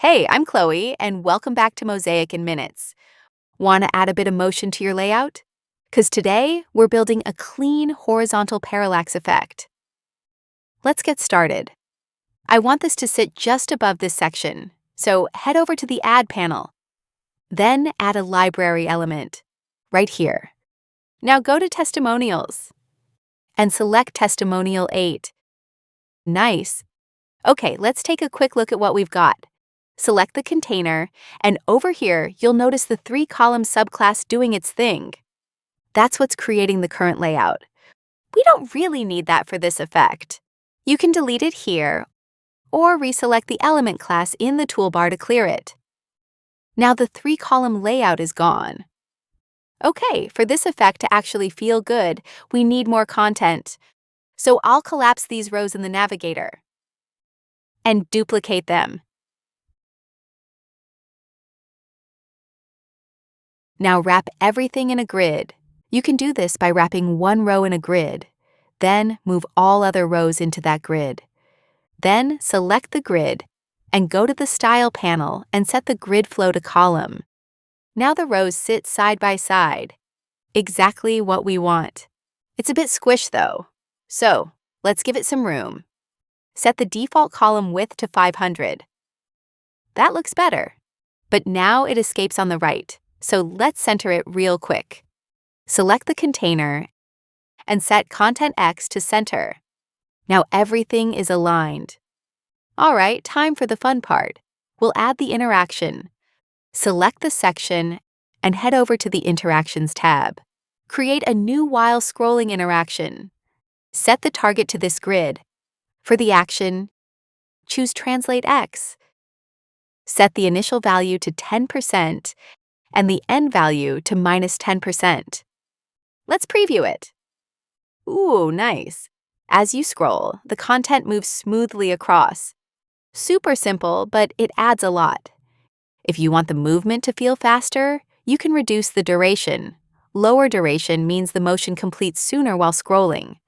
Hey, I'm Chloe, and welcome back to Mosaic in Minutes. Want to add a bit of motion to your layout? Because today, we're building a clean horizontal parallax effect. Let's get started. I want this to sit just above this section, so head over to the Add panel. Then add a library element, right here. Now go to Testimonials, and select Testimonial 8. Nice. Okay, let's take a quick look at what we've got. Select the container, and over here, you'll notice the 3-column subclass doing its thing. That's what's creating the current layout. We don't really need that for this effect. You can delete it here, or reselect the element class in the toolbar to clear it. Now the 3-column layout is gone. Okay, for this effect to actually feel good, we need more content. So I'll collapse these rows in the navigator and duplicate them. Now wrap everything in a grid. You can do this by wrapping one row in a grid. Then move all other rows into that grid. Then select the grid and go to the Style panel and set the grid flow to column. Now the rows sit side by side. Exactly what we want. It's a bit squished though, so let's give it some room. Set the default column width to 500. That looks better, but now it escapes on the right. So let's center it real quick. Select the container and set Content X to center. Now everything is aligned. All right, time for the fun part. We'll add the interaction. Select the section and head over to the Interactions tab. Create a new while scrolling interaction. Set the target to this grid. For the action, choose Translate X. Set the initial value to 10% and the end value to -10%. Let's preview it. Ooh, nice. As you scroll, the content moves smoothly across. Super simple, but it adds a lot. If you want the movement to feel faster, you can reduce the duration. Lower duration means the motion completes sooner while scrolling.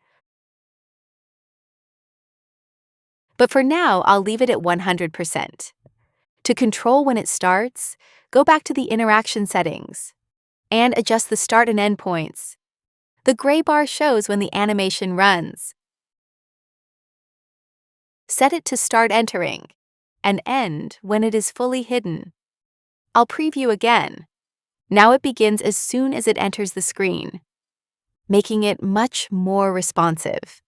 But for now, I'll leave it at 100%. To control when it starts, go back to the interaction settings and adjust the start and end points. The gray bar shows when the animation runs. Set it to start entering and end when it is fully hidden. I'll preview again. Now it begins as soon as it enters the screen, making it much more responsive.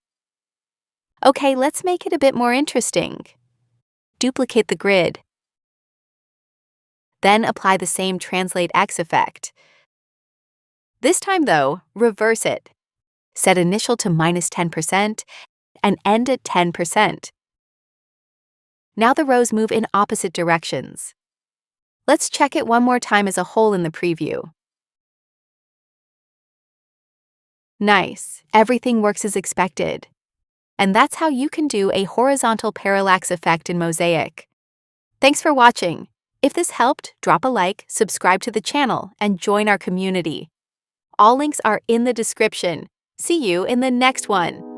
Okay, let's make it a bit more interesting. Duplicate the grid. Then apply the same Translate X effect. This time, though, reverse it. Set initial to -10% and end at 10%. Now the rows move in opposite directions. Let's check it one more time as a whole in the preview. Nice, everything works as expected. And that's how you can do a horizontal parallax effect in Mosaic. Thanks for watching. If this helped, drop a like, subscribe to the channel, and join our community. All links are in the description. See you in the next one.